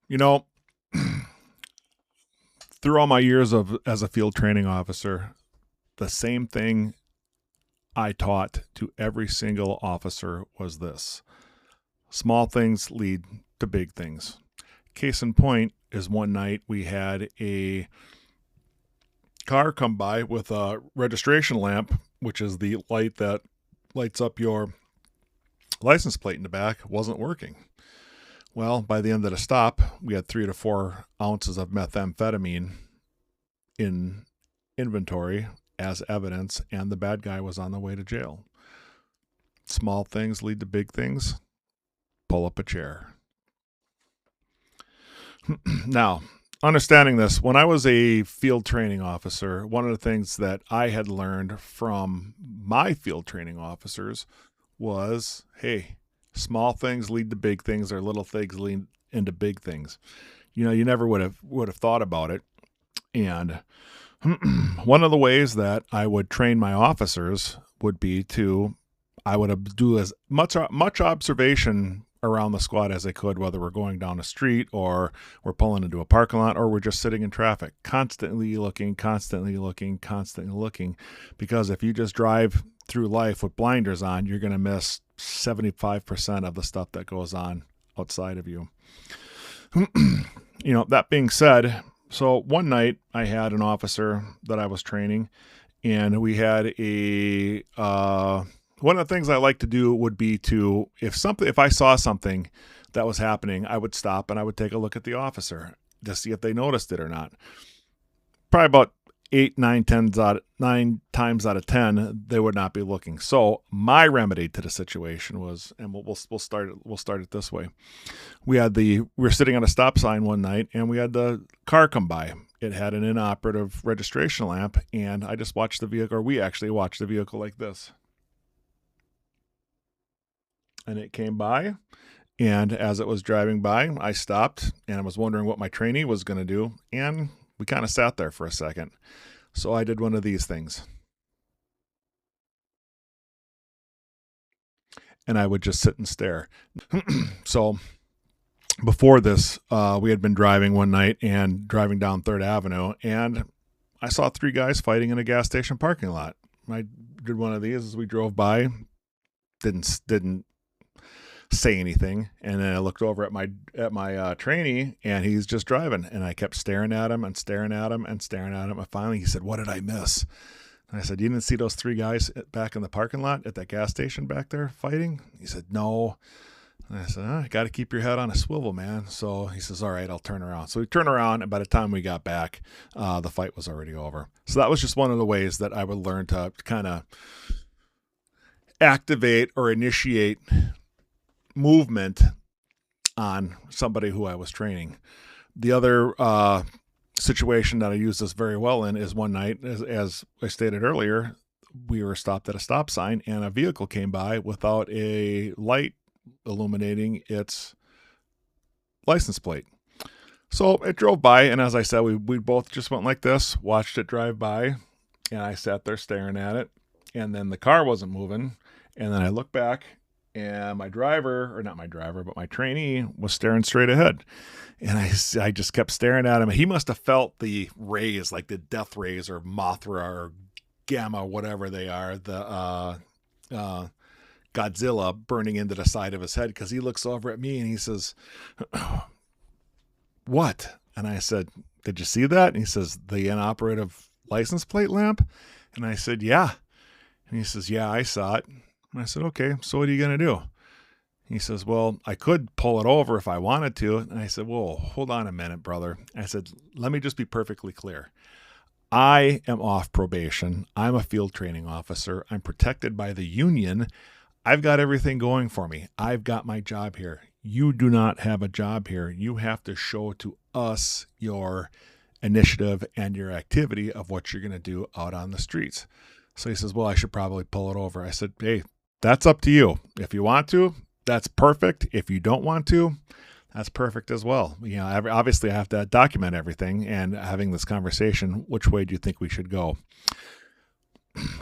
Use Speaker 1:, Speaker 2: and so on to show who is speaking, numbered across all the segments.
Speaker 1: You know, through all my years of as a field training officer, the same thing I taught to every single officer was this: small things lead to big things. Case in point is one night we had a car come by with a registration lamp, which is the light that lights up your license plate in the back, wasn't working. Well, by the end of the stop, we had 3 to 4 ounces of methamphetamine in inventory as evidence, and the bad guy was on the way to jail. Small things lead to big things. Pull up a chair. Now, understanding this, when I was a field training officer, one of the things that I had learned from my field training officers was, hey, small things lead to big things, or little things lead into big things. You never would have thought about it. And one of the ways that I would train my officers would be I would do as much observation around the squad as I could, whether we're going down a street or we're pulling into a parking lot or we're just sitting in traffic, constantly looking, because if you just drive through life with blinders on, you're going to miss 75% of the stuff that goes on outside of you. That being said, so one night I had an officer that I was training, and we had one of the things I like to do would be if I saw something that was happening, I would stop and I would take a look at the officer to see if they noticed it or not. Probably about 9 times out of 10, they would not be looking. So my remedy to the situation was, and we'll start it this way. We were sitting on a stop sign one night, and we had the car come by. It had an inoperative registration lamp, and I just watched the vehicle, or we actually watched the vehicle like this. And it came by, and as it was driving by, I stopped, and I was wondering what my trainee was going to do, and we kind of sat there for a second. So I did one of these things. And I would just sit and stare. So before this, we had been driving one night and driving down 3rd Avenue, and I saw 3 guys fighting in a gas station parking lot. I did one of these as we drove by, didn't say anything, and then I looked over at my trainee, and he's just driving, and I kept staring at him and staring at him and staring at him, and finally he said, "What did I miss?" And I said, "You didn't see those 3 guys back in the parking lot at that gas station back there fighting?" He said, "No." And I said, "I got to keep your head on a swivel, man." So he says, "All right, I'll turn around." So we turned around, and by the time we got back, the fight was already over. So that was just one of the ways that I would learn to kind of activate or initiate movement on somebody who I was training. The other situation that I used this very well in is one night, as I stated earlier, we were stopped at a stop sign, and a vehicle came by without a light illuminating its license plate. So it drove by, and as I said, we both just went like this, watched it drive by, and I sat there staring at it, and then the car wasn't moving, and then I looked back, and my trainee was staring straight ahead. And I just kept staring at him. He must have felt the rays, like the death rays or Mothra or Gamma, whatever they are, the Godzilla burning into the side of his head, because he looks over at me and he says, "What?" And I said, "Did you see that?" And he says, "The inoperative license plate lamp?" And I said, "Yeah." And he says, "Yeah, I saw it." And I said, "Okay, so what are you going to do?" He says, "Well, I could pull it over if I wanted to." And I said, "Whoa, hold on a minute, brother." I said, "Let me just be perfectly clear. I am off probation. I'm a field training officer. I'm protected by the union. I've got everything going for me. I've got my job here. You do not have a job here. You have to show to us your initiative and your activity of what you're going to do out on the streets." So he says, "Well, I should probably pull it over." I said, "Hey, that's up to you. If you want to, that's perfect. If you don't want to, that's perfect as well. Obviously I have to document everything, and having this conversation, which way do you think we should go?"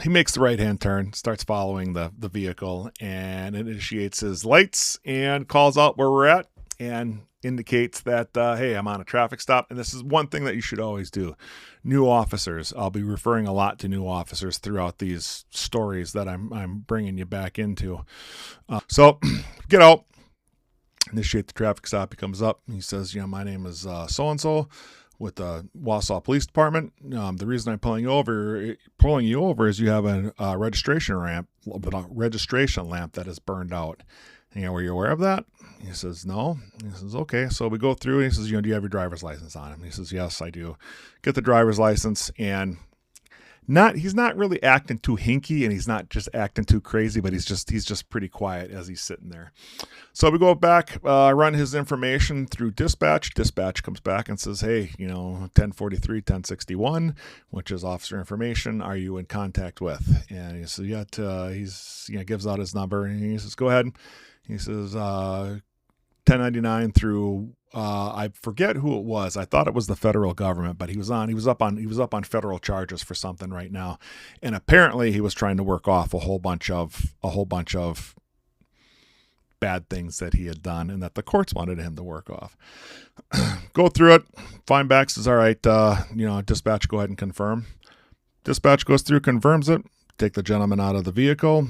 Speaker 1: He makes the right-hand turn, starts following the vehicle, and initiates his lights and calls out where we're at. And, indicates that, hey, I'm on a traffic stop. And this is one thing that you should always do. New officers, I'll be referring a lot to new officers throughout these stories that I'm bringing you back into. So get out, initiate the traffic stop. He comes up. He says, my name is so-and-so with the Wausau Police Department. The reason I'm pulling you over is you have a registration lamp that is burned out. Were you aware of that? He says, no. He says, okay. So we go through, and he says, do you have your driver's license on him? He says, yes, I do. Get the driver's license, and he's not really acting too hinky, and he's not just acting too crazy, but he's just pretty quiet as he's sitting there. So we go back, run his information through dispatch. Dispatch comes back and says, hey, 1043, 1061, which is officer information. Are you in contact with? And he says, yeah. He's gives out his number, and he says, go ahead. He says, 1099 through, I forget who it was. I thought it was the federal government, but he was up on federal charges for something right now. And apparently he was trying to work off a whole bunch of bad things that he had done and that the courts wanted him to work off. Go through it. Fine back says, all right, dispatch, go ahead and confirm. Dispatch goes through, confirms it. Take the gentleman out of the vehicle,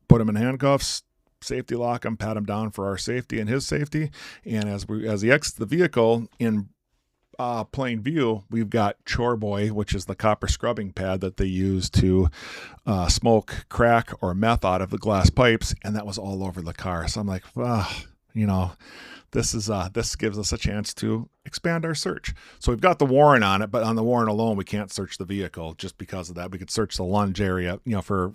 Speaker 1: put him in handcuffs, safety lock him, pat him down for our safety and his safety. And as he exits the vehicle in plain view, we've got Chore Boy, which is the copper scrubbing pad that they use to smoke crack or meth out of the glass pipes, and that was all over the car. So I'm like, this gives us a chance to expand our search. So we've got the warrant on it, but on the warrant alone, we can't search the vehicle just because of that. We could search the lunge area, for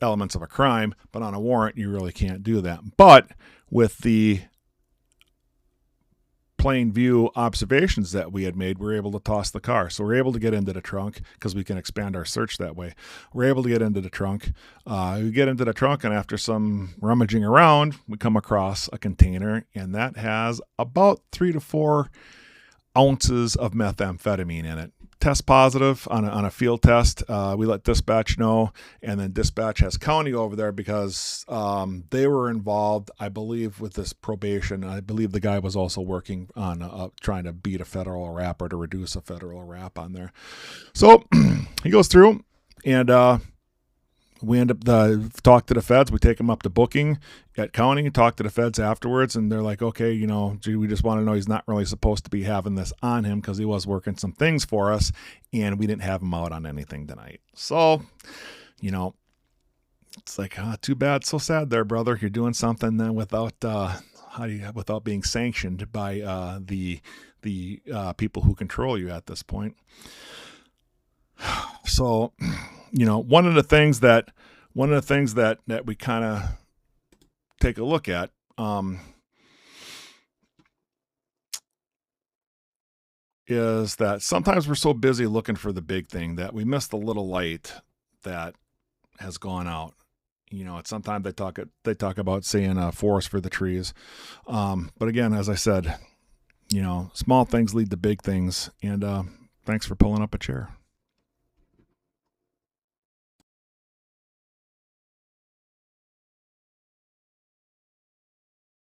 Speaker 1: elements of a crime, but on a warrant, you really can't do that. But with the plain view observations that we had made, we were able to toss the car. So we're able to get into the trunk because we can expand our search that way. We're able to get into the trunk. We get into the trunk, and after some rummaging around, we come across a container, and that has about 3 to 4 ounces of methamphetamine in it. Test positive on a field test. We let dispatch know, and then dispatch has county over there because they were involved, I believe, with this probation. I believe the guy was also working on trying to beat a federal rap or to reduce a federal rap on there. So he goes through, and we end up talk to the feds. We take him up to booking at county, talk to the feds afterwards, and they're like, okay, we just want to know he's not really supposed to be having this on him because he was working some things for us, and we didn't have him out on anything tonight. So, it's like, too bad, so sad there, brother. You're doing something then without being sanctioned by the people who control you at this point. So, one of the things that we kind of take a look at, is that sometimes we're so busy looking for the big thing that we miss the little light that has gone out. Sometimes they talk about seeing a forest for the trees. But again, as I said, small things lead to big things. And thanks for pulling up a chair.